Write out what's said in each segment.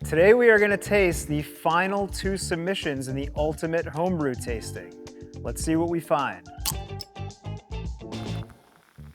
Today we are going to taste the final 2 submissions in the ultimate homebrew tasting. Let's see what we find.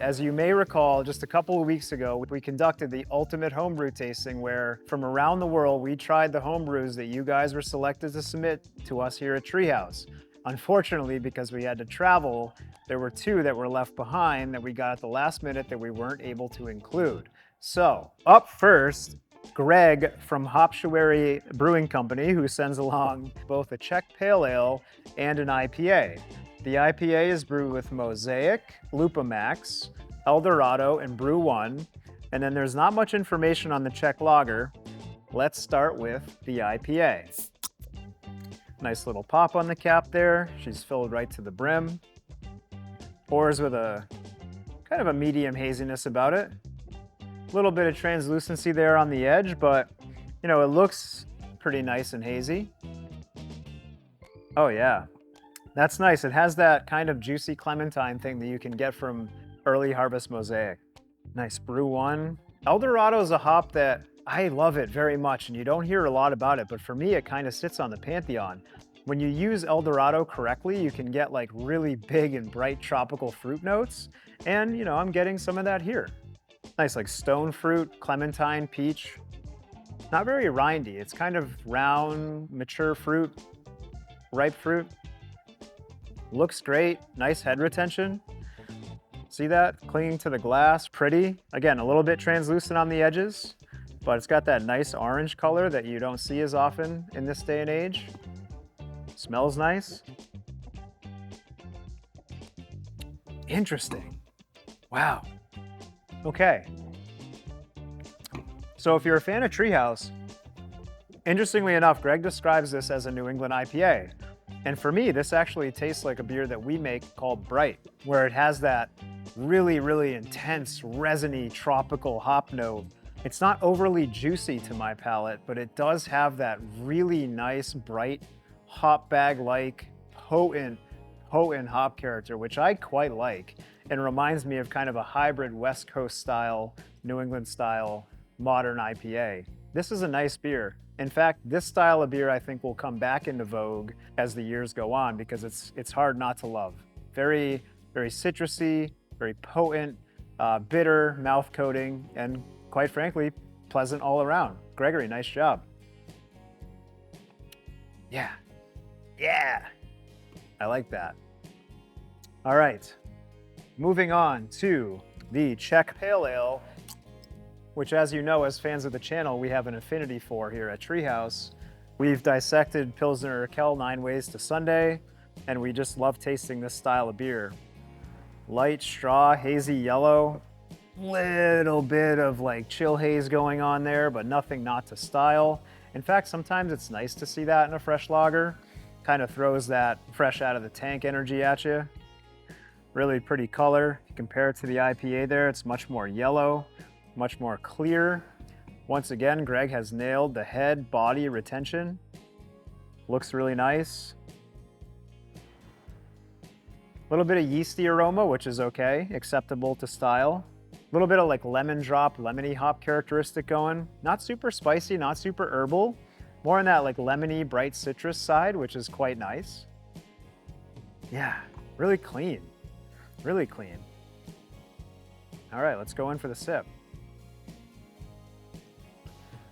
As you may recall, just a couple of weeks ago, we conducted the ultimate homebrew tasting where from around the world, we tried the homebrews that you guys were selected to submit to us here at Treehouse. Unfortunately, because we had to travel, there were 2 that were left behind that we got at the last minute that we weren't able to include. So up first, Greg from House Brewery Brewing Company, who sends along both a Czech Pale Ale and an IPA. The IPA is brewed with Mosaic, Lupa Max, Eldorado, and Brew 1. And then there's not much information on the Czech lager. Let's start with the IPA. Nice little pop on the cap there. She's filled right to the brim. Pours with a kind of a medium haziness about it. A little bit of translucency there on the edge, but you know, it looks pretty nice and hazy. Oh yeah. That's nice. It has that kind of juicy clementine thing that you can get from early harvest Mosaic. Nice. Brew 1. Eldorado is a hop that I love it very much, and you don't hear a lot about it, but for me, it kind of sits on the pantheon. When you use Eldorado correctly, you can get like really big and bright tropical fruit notes, and you know, I'm getting some of that here. Nice, like stone fruit, clementine, peach. Not very rindy. It's kind of round, mature fruit, ripe fruit. Looks great, nice head retention. See that? Clinging to the glass, pretty. Again, a little bit translucent on the edges, but it's got that nice orange color that you don't see as often in this day and age. Smells nice. Interesting. Wow. Okay. So if you're a fan of Treehouse, interestingly enough, Greg describes this as a New England IPA. And for me, this actually tastes like a beer that we make called Bright, where it has that really, really intense, resiny, tropical hop note. It's not overly juicy to my palate, but it does have that really nice, bright, hop bag-like, potent hop character, which I quite like, and reminds me of kind of a hybrid West Coast style, New England style, modern IPA. This is a nice beer. In fact, this style of beer I think will come back into vogue as the years go on because it's hard not to love. Very, very citrusy, very potent, bitter, mouth coating, and quite frankly, pleasant all around. Gregory, nice job. Yeah, I like that. All right, moving on to the Czech Pale Ale, which, as you know, as fans of the channel, we have an affinity for here at Treehouse. We've dissected Pilsner Urquell 9 ways to Sunday, and we just love tasting this style of beer. Light straw, hazy yellow, little bit of like chill haze going on there, but nothing not to style. In fact, sometimes it's nice to see that in a fresh lager. Kind of throws that fresh out of the tank energy at you. Really pretty color. If you compare it to the IPA there, it's much more yellow, much more clear. Once again, Greg has nailed the head body retention. Looks really nice. A little bit of yeasty aroma, which is okay, acceptable to style. A little bit of like lemon drop, lemony hop characteristic going. Not super spicy, not super herbal. More on that like lemony, bright citrus side, which is quite nice. Yeah, really clean, really clean. All right, let's go in for the sip.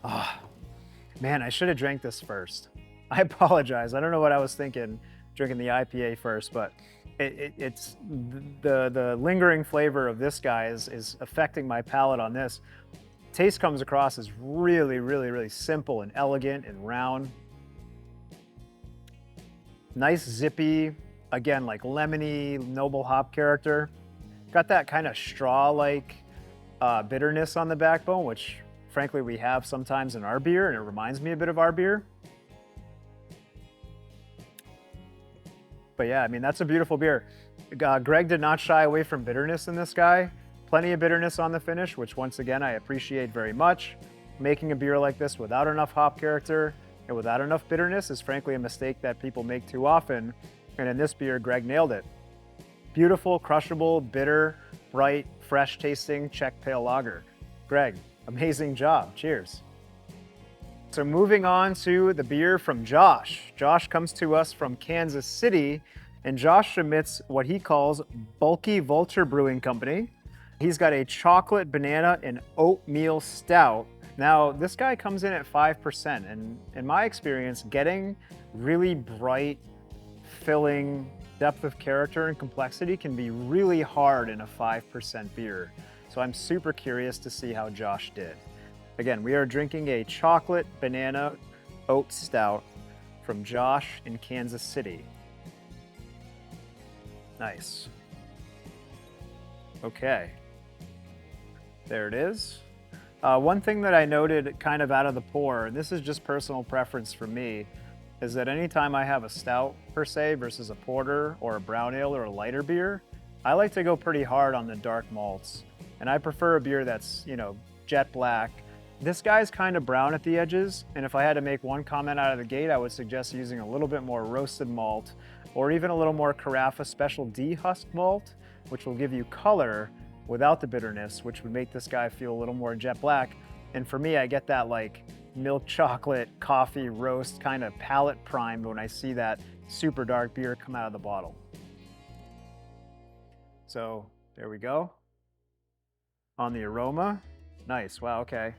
Oh, man, I should have drank this first. I apologize. I don't know what I was thinking drinking the IPA first, but it's the lingering flavor of this guy is affecting my palate on this. Taste comes across as really, really, really simple and elegant and round. Nice zippy, again, like lemony, noble hop character. Got that kind of straw-like bitterness on the backbone, which frankly we have sometimes in our beer, and it reminds me a bit of our beer. But yeah, I mean, that's a beautiful beer. Greg did not shy away from bitterness in this guy. Plenty of bitterness on the finish, which once again, I appreciate very much. Making a beer like this without enough hop character and without enough bitterness is frankly a mistake that people make too often. And in this beer, Greg nailed it. Beautiful, crushable, bitter, bright, fresh tasting Czech Pale Lager. Greg, amazing job. Cheers. So moving on to the beer from Josh. Josh comes to us from Kansas City, and Josh submits what he calls Bulky Vulture Brewing Company. He's got a chocolate, banana, and oatmeal stout. Now, this guy comes in at 5%, and in my experience, getting really bright, filling depth of character and complexity can be really hard in a 5% beer. So I'm super curious to see how Josh did. Again, we are drinking a chocolate, banana, oat stout from Josh in Kansas City. Nice. Okay. There it is. One thing that I noted kind of out of the pour, and this is just personal preference for me, is that anytime I have a stout per se versus a porter or a brown ale or a lighter beer, I like to go pretty hard on the dark malts. And I prefer a beer that's, you know, jet black. This guy's kind of brown at the edges, and if I had to make one comment out of the gate, I would suggest using a little bit more roasted malt or even a little more Carafa Special D husk malt, which will give you color without the bitterness, which would make this guy feel a little more jet black. And for me, I get that like milk chocolate, coffee, roast kind of palate primed when I see that super dark beer come out of the bottle. So there we go. On the aroma, nice, wow, okay.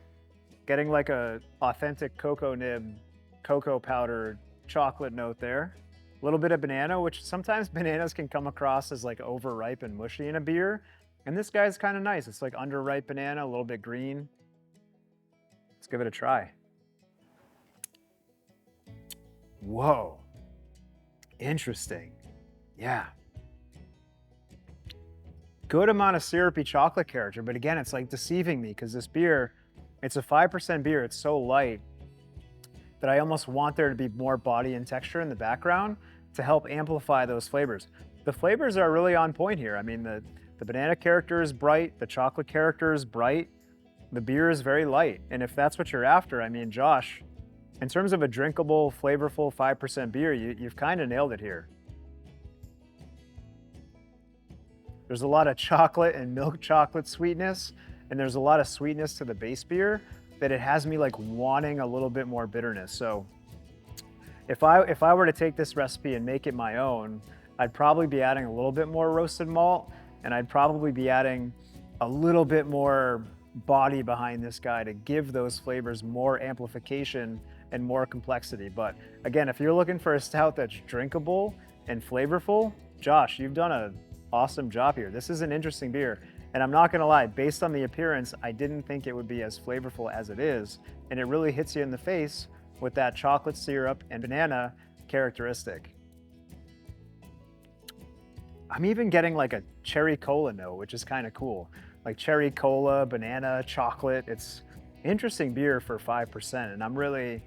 Getting like a authentic cocoa nib, cocoa powder, chocolate note there. A little bit of banana, which sometimes bananas can come across as like overripe and mushy in a beer. And this guy's kind of nice. It's like underripe banana, a little bit green. Let's give it a try. Whoa, interesting. Yeah. Good amount of syrupy chocolate character, but again, it's like deceiving me because this beer, it's a 5% beer. It's so light that I almost want there to be more body and texture in the background to help amplify those flavors. The flavors are really on point here. I mean, the banana character is bright, the chocolate character is bright, the beer is very light. And if that's what you're after, I mean, Josh, in terms of a drinkable, flavorful 5% beer, you've kind of nailed it here. There's a lot of chocolate and milk chocolate sweetness, and there's a lot of sweetness to the base beer that it has me like wanting a little bit more bitterness. So if I were to take this recipe and make it my own, I'd probably be adding a little bit more roasted malt, and I'd probably be adding a little bit more body behind this guy to give those flavors more amplification and more complexity. But again, if you're looking for a stout that's drinkable and flavorful, Josh, you've done an awesome job here. This is an interesting beer. And I'm not gonna lie, based on the appearance, I didn't think it would be as flavorful as it is. And it really hits you in the face with that chocolate syrup and banana characteristic. I'm even getting like a cherry cola note, which is kind of cool. Like cherry cola, banana, chocolate. It's interesting beer for 5%. And I'm really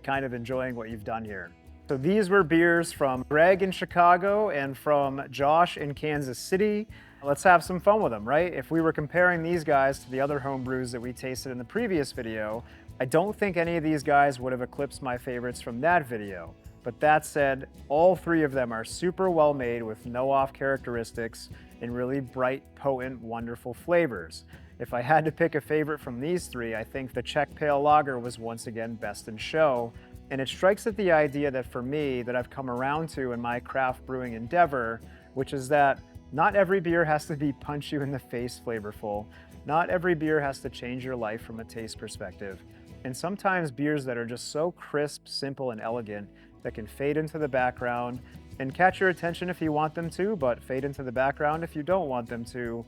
kind of enjoying what you've done here. So these were beers from Greg in Chicago and from Josh in Kansas City. Let's have some fun with them, right? If we were comparing these guys to the other home brews that we tasted in the previous video, I don't think any of these guys would have eclipsed my favorites from that video. But that said, all three of them are super well made with no off characteristics and really bright, potent, wonderful flavors. If I had to pick a favorite from these three, I think the Czech Pale Lager was once again best in show. And it strikes at the idea that for me, that I've come around to in my craft brewing endeavor, which is that not every beer has to be punch you in the face flavorful. Not every beer has to change your life from a taste perspective. And sometimes beers that are just so crisp, simple, and elegant that can fade into the background and catch your attention if you want them to, but fade into the background if you don't want them to,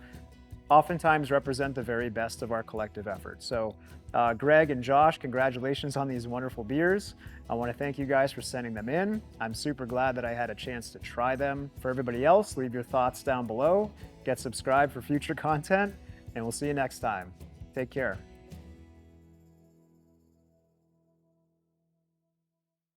oftentimes represent the very best of our collective efforts. So Greg and Josh, congratulations on these wonderful beers. I want to thank you guys for sending them in. I'm super glad that I had a chance to try them. For everybody else, leave your thoughts down below, get subscribed for future content, and we'll see you next time. Take care.